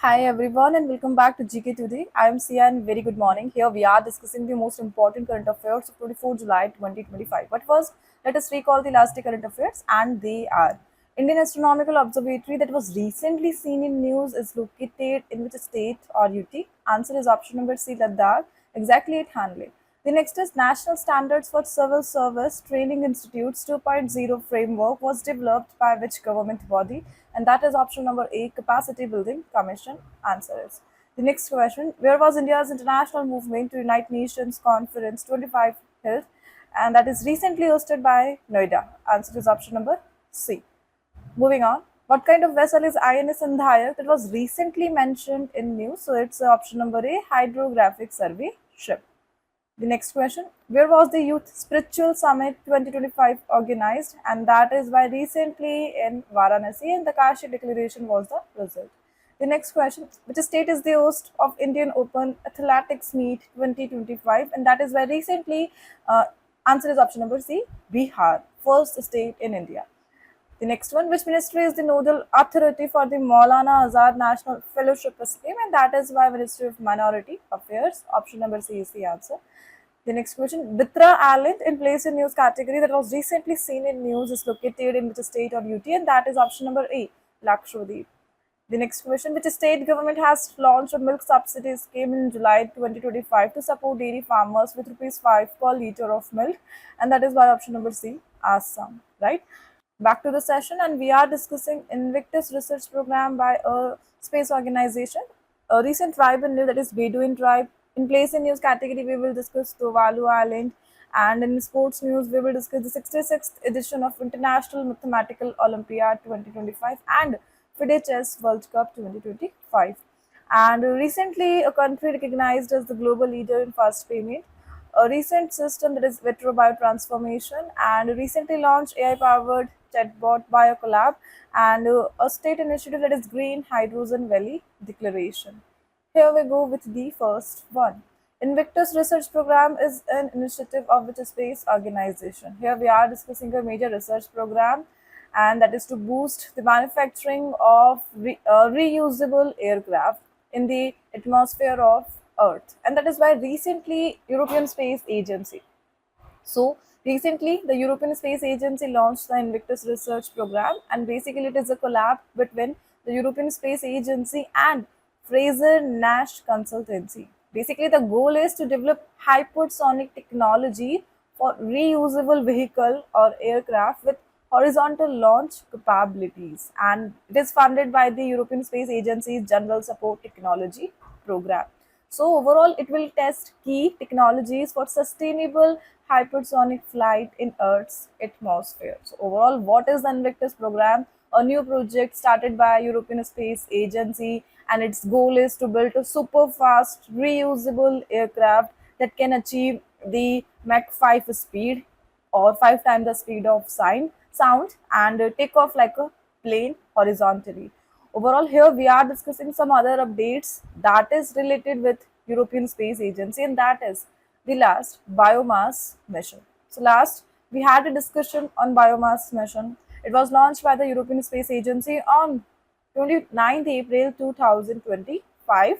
Hi everyone and welcome back to GK Today. I am Sia and very good morning. Here we are discussing the most important current affairs of 24 July 2025. But first, let us recall the last day current affairs and they are Indian Astronomical Observatory that was recently seen in news is located in which state or UT? Answer is option number C, Ladakh, exactly at Hanle. The next is National Standards for Civil Service Training Institutes 2.0 framework was developed by which government body? And that is option number A, Capacity Building Commission. Answer is. The next question, where was India's international movement to United Nations Conference 25 held? And that is recently hosted by Noida. Answer is option number C. Moving on, what kind of vessel is INS Sandhayak that was recently mentioned in news? So it's option number A, hydrographic survey ship. The next question, where was the Youth Spiritual Summit 2025 organized? And that is by recently in Varanasi, and the Kashi Declaration was the result. The next question, which state is the host of Indian Open Athletics Meet 2025? And that is by recently, answer is option number C, Bihar, first state in India. The next one, which ministry is the nodal authority for the Maulana Azad National Fellowship Scheme? And that is by Ministry of Minority Affairs. Option number C is the answer. The next question, Bitra Island in place in news category that was recently seen in news is located in which state or UT? And that is option number A, Lakshadweep. The next question, which state government has launched a milk subsidy scheme in July 2025 to support dairy farmers with rupees 5 per litre of milk? And that is by option number C, Assam, right? Back to the session, and we are discussing Invictus research program by a space organization. A recent tribe in news, that is Bedouin tribe. In place in news category, we will discuss Tuvalu Island, and in sports news, we will discuss the 66th edition of International Mathematical Olympiad 2025 and FIDE Chess World Cup 2025. And recently, a country recognized as the global leader in fast payment, a recent system that is Vitro Biotransformation, and recently launched AI-powered chatbot BioCollab, and a state initiative that is Green Hydrogen Valley Declaration. Here we go with the first one. Invictus Research Program is an initiative of which space organization. Here we are discussing a major research program, and that is to boost the manufacturing of reusable aircraft in the atmosphere of Earth, and that is why recently European Space Agency. So recently, the European Space Agency launched the Invictus Research Program, and basically it is a collab between the European Space Agency and Fraser Nash Consultancy. Basically, the goal is to develop hypersonic technology for reusable vehicle or aircraft with horizontal launch capabilities, and it is funded by the European Space Agency's General Support Technology Program. So overall, it will test key technologies for sustainable hypersonic flight in Earth's atmosphere. So overall, what is the Invictus program? A new project started by European Space Agency, and its goal is to build a super fast reusable aircraft that can achieve the Mach 5 speed, or 5 times the speed of sound, and take off like a plane horizontally. Overall, here we are discussing some other updates that is related with European Space Agency, and that is the last biomass mission. So last we had a discussion on biomass mission. It was launched by the European Space Agency on 29th April 2025.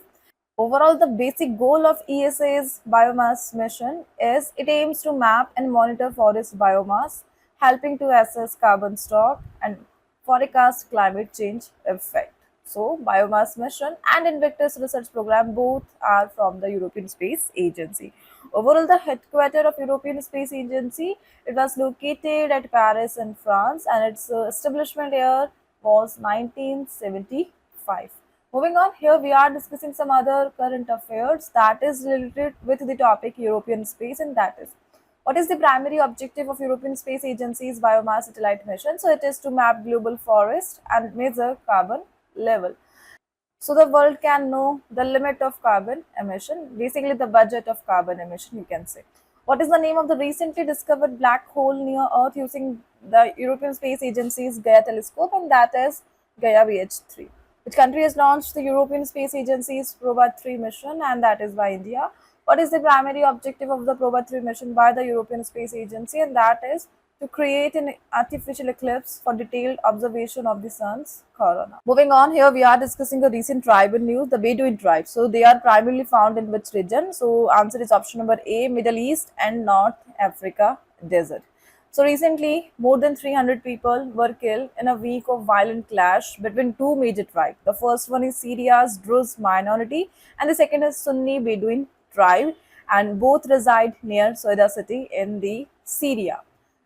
Overall, the basic goal of ESA's biomass mission is it aims to map and monitor forest biomass, helping to assess carbon stock and forecast climate change effect. So, biomass mission and Invictus research program both are from the European Space Agency. Overall, the headquarters of European Space Agency, it was located at Paris in France, and its establishment year was 1975. Moving on, here we are discussing some other current affairs that is related with the topic European space, and that is what is the primary objective of European Space Agency's biomass satellite mission? So it is to map global forest and measure carbon level. So the world can know the limit of carbon emission, basically the budget of carbon emission, you can say. What is the name of the recently discovered black hole near Earth using the European Space Agency's Gaia telescope? And that is Gaia VH3. Which country has launched the European Space Agency's Proba 3 mission? And that is by India. What is the primary objective of the Proba 3 mission by the European Space Agency? And that is to create an artificial eclipse for detailed observation of the sun's corona. Moving on, here we are discussing a recent tribal news, the Bedouin tribe. So they are primarily found in which region? So answer is option number A, Middle East and North Africa desert. So recently, more than 300 people were killed in a week of violent clash between two major tribes. The first one is Syria's Druze minority, and the second is Sunni Bedouin tribe, and both reside near Soida city in the Syria.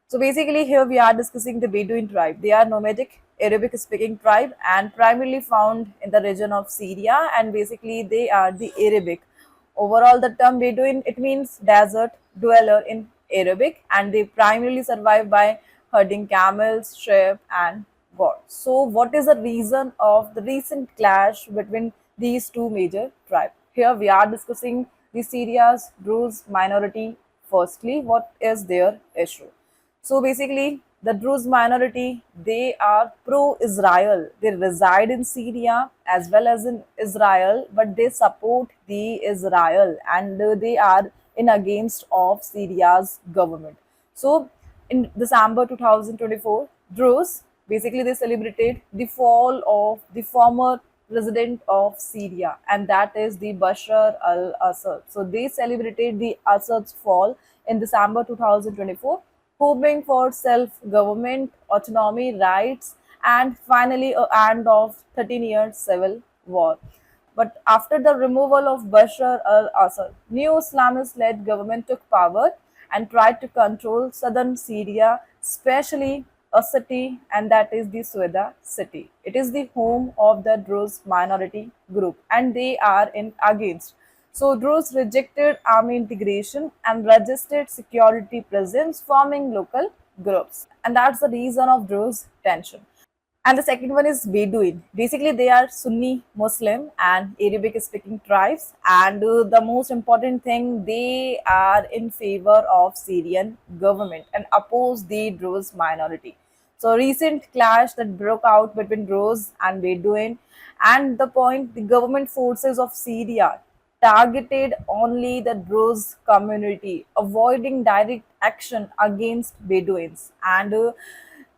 So basically, here we are discussing the Bedouin tribe. They are nomadic Arabic speaking tribe and primarily found in the region of Syria, and basically they are the Arabic. Overall, the term Bedouin, it means desert dweller in Arabic, and they primarily survive by herding camels, sheep, and goats. So, what is the reason of the recent clash between these two major tribes? Here we are discussing the Syria's Druze minority. Firstly, what is their issue? So basically, the Druze minority, they are pro-Israel. They reside in Syria as well as in Israel, but they support the Israel, and they are in against of Syria's government. So in December 2024, Druze, basically they celebrated the fall of the former president of Syria, and that is the Bashar al-Assad. So they celebrated the Assad's fall in December 2024, hoping for self-government, autonomy, rights, and finally a end of 13-year civil war. But after the removal of Bashar al-Assad, new Islamist-led government took power and tried to control southern Syria, especially a city, and that is the Sueda city. It is the home of the Druze minority group, and they are in against. So Druze rejected army integration and registered security presence, forming local groups, and that's the reason of Druze tension. And the second one is Bedouin. Basically, they are Sunni Muslim and Arabic speaking tribes. And the most important thing, they are in favor of Syrian government and oppose the Druze minority. So recent clash that broke out between Druze and Bedouin, and the point, the government forces of Syria targeted only the Druze community, avoiding direct action against Bedouins. And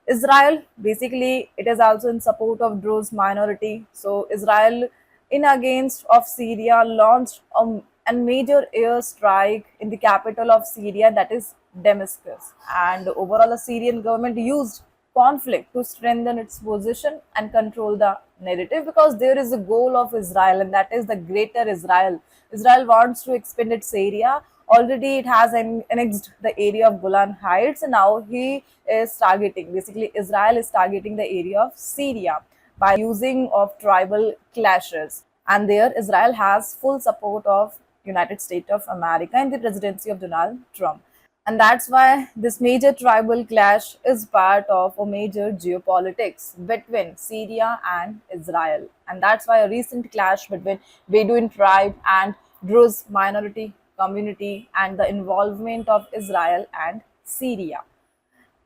Israel, basically, it is also in support of Druze minority. So Israel, in against of Syria, launched a major airstrike in the capital of Syria, that is Damascus. And overall, the Syrian government used conflict to strengthen its position and control the narrative, because there is a goal of Israel, and that is the greater Israel. Israel wants to expand its area. Already it has annexed the area of Golan Heights, and now he is targeting, basically Israel is targeting the area of Syria by using of tribal clashes. And there Israel has full support of United States of America and the presidency of Donald Trump. And that's why this major tribal clash is part of a major geopolitics between Syria and Israel. And that's why a recent clash between Bedouin tribe and Druze minority community and the involvement of Israel and Syria.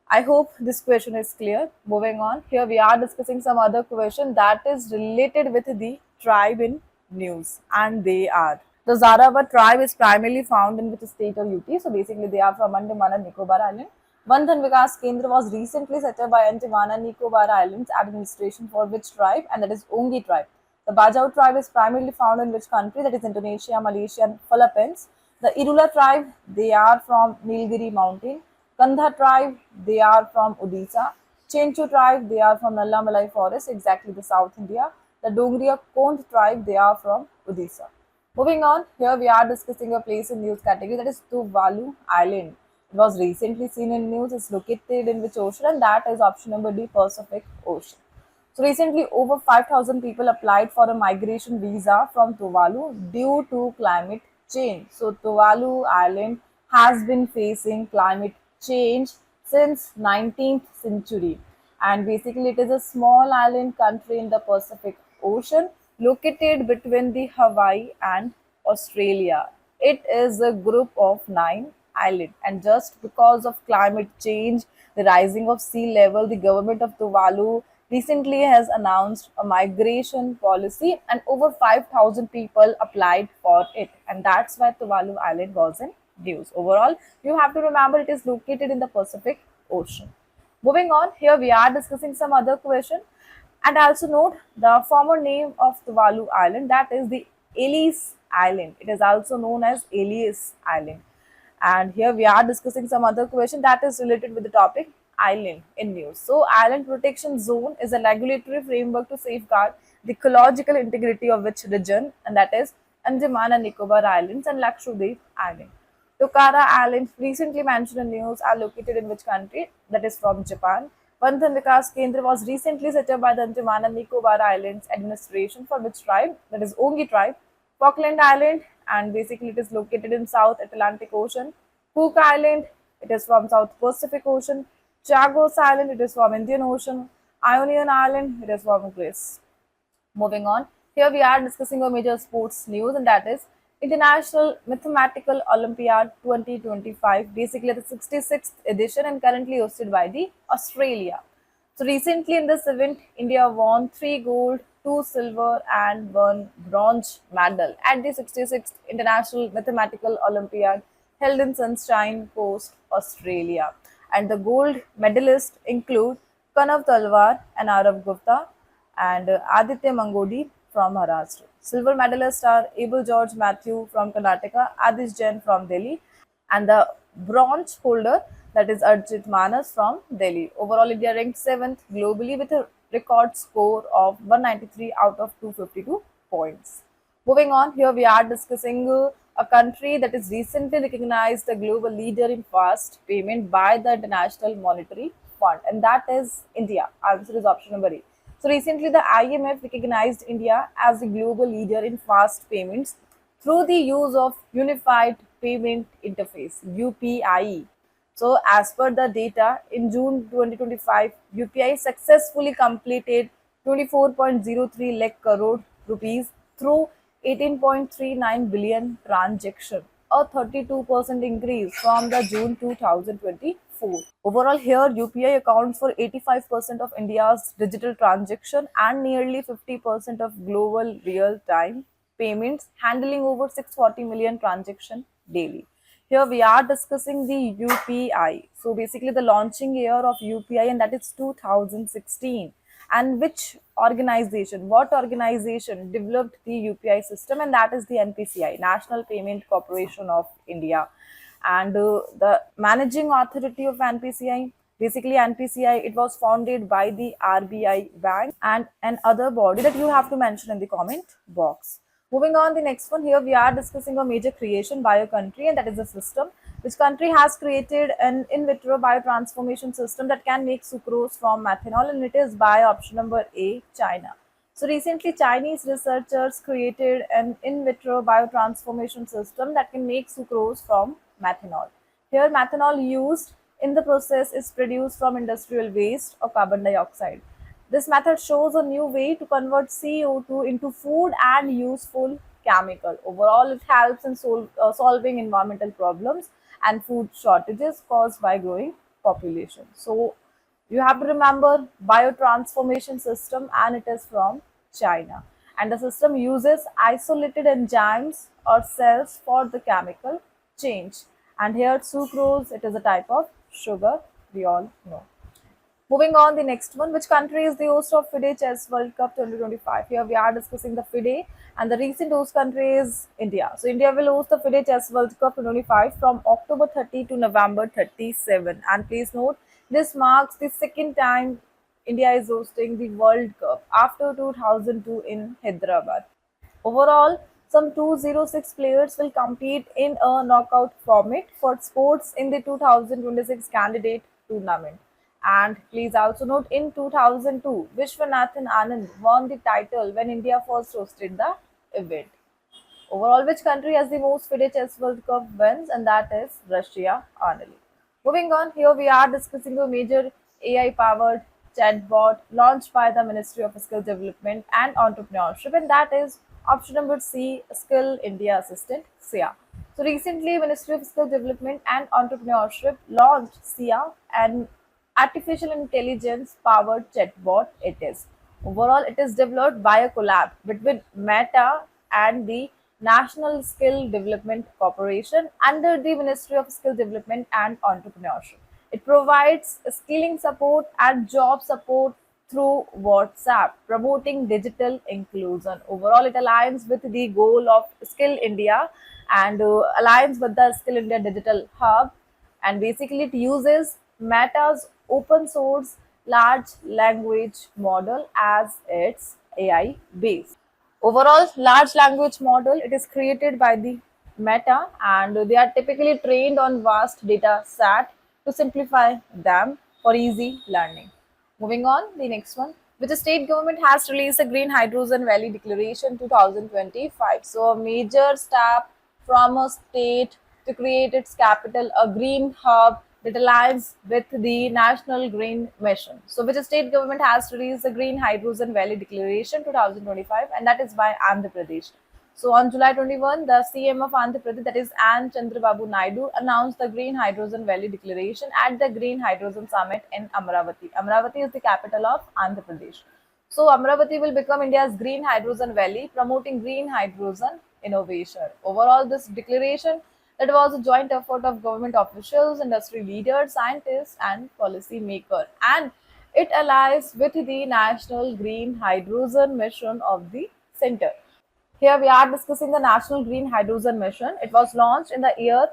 I hope this question is clear. Moving on, here we are discussing some other question that is related with the tribe in news, and they are. The Zarawa tribe is primarily found in which state or UT? So basically, they are from Andaman and Nicobar Island. Bandhan Vikas Kendra was recently set up by Andaman and Nicobar Islands administration for which tribe? And that is Ongi tribe. The Bajau tribe is primarily found in which country? That is Indonesia, Malaysia, and Philippines. The Irula tribe, they are from Nilgiri mountain. Kandha tribe, they are from Odisha. Chenchu tribe, they are from Nalla Malai forest, exactly the South India. The Dongriya Kond tribe, they are from Odisha. Moving on, here we are discussing a place in news category, that is Tuvalu Island. It was recently seen in news. It's located in which ocean? And that is option number D, Pacific Ocean. So recently, over 5,000 people applied for a migration visa from Tuvalu due to climate change. So Tuvalu Island has been facing climate change since 19th century, and basically it is a small island country in the Pacific Ocean located between the Hawaii and Australia. It is a group of 9 islands, and just because of climate change, the rising of sea level, the government of Tuvalu recently has announced a migration policy, and over 5,000 people applied for it, and that's why Tuvalu Island was in news. Overall, you have to remember it is located in the Pacific Ocean. Moving on, here we are discussing some other question. And also note the former name of Tuvalu Island, that is the Ellis Island. It is also known as Elias Island. And here we are discussing some other question that is related with the topic island in news. So, Island Protection Zone is a regulatory framework to safeguard the ecological integrity of which region, and that is Andaman and Nicobar Islands and Lakshadweep Island. Tokara Islands, recently mentioned in news, are located in which country? That is from Japan. Bandhan Vikas Kendra was recently set up by the Andaman and Nicobar Islands administration for which tribe? That is Ongi tribe. Falkland Island, and basically it is located in South Atlantic Ocean. Cook Island, it is from South Pacific Ocean. Chagos Island, it is from Indian Ocean. Ionian Island, it is from Greece. Moving on, here we are discussing a major sports news, and that is International Mathematical Olympiad 2025, basically the 66th edition and currently hosted by the Australia. So recently in this event, India won 3 gold, 2 silver and 1 bronze medal at the 66th International Mathematical Olympiad held in Sunshine Coast, Australia. And the gold medalists include Kanav Talwar and Arav Gupta and Aditya Mangodi from Maharashtra. Silver medalists are Abel George Matthew from Karnataka, Adish Jain from Delhi, and the bronze holder, that is Arjit Manas from Delhi. Overall, India ranked 7th globally with a record score of 193 out of 252 points. Moving on, here we are discussing a country that is recently recognized a global leader in fast payment by the International Monetary Fund, and that is India. Answer is option number A. So recently, the IMF recognized India as a global leader in fast payments through the use of Unified Payment Interface (UPIE). So, as per the data, in June 2025, UPI successfully completed 24.03 lakh crore rupees through 18.39 billion transaction, a 32% increase from the June 2024. Overall, here UPI accounts for 85% of India's digital transaction and nearly 50% of global real-time payments, handling over 640 million transactions daily. Here we are discussing the UPI. So basically the launching year of UPI, and that is 2016. And which organization, what organization developed the UPI system, and that is the NPCI, National Payment Corporation of India. And the managing authority of NPCI, basically NPCI, it was founded by the RBI bank and another body that you have to mention in the comment box. Moving on, the next one, here we are discussing a major creation by a country, and that is a system. Which country has created an in vitro biotransformation system that can make sucrose from methanol, and it is by option number A, China. So recently, Chinese researchers created an in vitro biotransformation system that can make sucrose from methanol. Here, methanol used in the process is produced from industrial waste or carbon dioxide. This method shows a new way to convert CO2 into food and useful chemical. Overall, it helps in solving environmental problems and food shortages caused by growing population. So, you have to remember biotransformation system, and it is from China. And the system uses isolated enzymes or cells for the chemical change. And here sucrose, it is a type of sugar, we all know. Moving on, the next one, which country is the host of FIDE Chess World Cup 2025? Here we are discussing the FIDE, and the recent host country is India. So India will host the FIDE Chess World Cup 2025 from October 30 to November 37. And please note, this marks the second time India is hosting the World Cup after 2002 in Hyderabad. Overall, some 206 players will compete in a knockout format for sports in the 2026 candidate tournament. And please also note, in 2002, Vishwanathan Anand won the title when India first hosted the event. Overall, which country has the most FIDE Chess World Cup wins, and that is Russia only. Moving on, here we are discussing a major AI-powered chatbot launched by the Ministry of Skill Development and Entrepreneurship, and that is option number C, Skill India Assistant, SIA. So recently, Ministry of Skill Development and Entrepreneurship launched SIA, and artificial intelligence powered chatbot it is. Overall, it is developed by a collab between Meta and the National Skill Development Corporation under the Ministry of Skill Development and Entrepreneurship. It provides skilling support and job support through WhatsApp, promoting digital inclusion. Overall, it aligns with the goal of Skill India and aligns with the Skill India Digital Hub. And basically, it uses Meta's open source large language model as its AI base. Overall, large language model, it is created by the Meta and they are typically trained on vast data set to simplify them for easy learning. Moving on, the next one, which the state government has released a Green Hydrogen Valley Declaration 2025. So a major step from a state to create its capital, a green hub that aligns with the National Green Mission. So, which state government has released the Green Hydrogen Valley Declaration 2025, and that is by Andhra Pradesh. So, on July 21, the CM of Andhra Pradesh, that is N. Chandrababu Naidu, announced the Green Hydrogen Valley Declaration at the Green Hydrogen Summit in Amravati. Amravati is the capital of Andhra Pradesh. So, Amravati will become India's green hydrogen valley, promoting green hydrogen innovation. Overall, this declaration that was a joint effort of government officials, industry leaders, scientists, and policy makers, and it allies with the National Green Hydrogen Mission of the Center. Here we are discussing the National Green Hydrogen Mission. It was launched in the year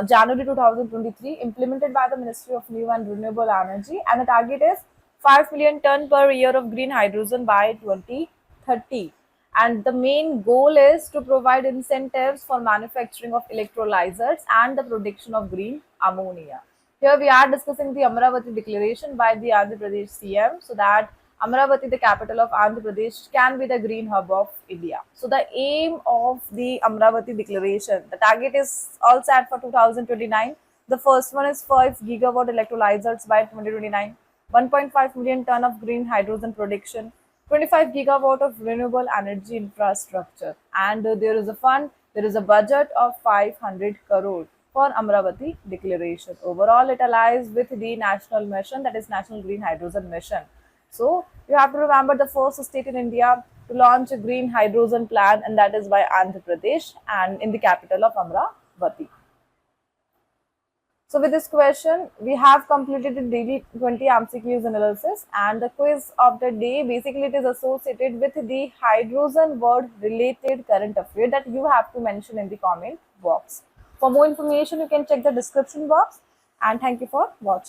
January 2023, implemented by the Ministry of New and Renewable Energy, and the target is 5 million ton per year of green hydrogen by 2030. And the main goal is to provide incentives for manufacturing of electrolyzers and the production of green ammonia. Here we are discussing the Amravati declaration by the Andhra Pradesh CM, so that Amravati, the capital of Andhra Pradesh, can be the green hub of India. So the aim of the Amravati declaration, the target is all set for 2029. The first one is 5 gigawatt electrolyzers by 2029, 1.5 million ton of green hydrogen production, 25 gigawatt of renewable energy infrastructure, and there is a fund, there is a budget of 500 crore for Amravati declaration. Overall, it aligns with the national mission, that is National Green Hydrogen Mission. So you have to remember the first state in India to launch a green hydrogen plan, and that is by Andhra Pradesh and in the capital of Amravati. So with this question, we have completed the daily 20 MCQs analysis, and the quiz of the day, basically it is associated with the hydrogen word related current affair that you have to mention in the comment box. For more information, you can check the description box, and thank you for watching.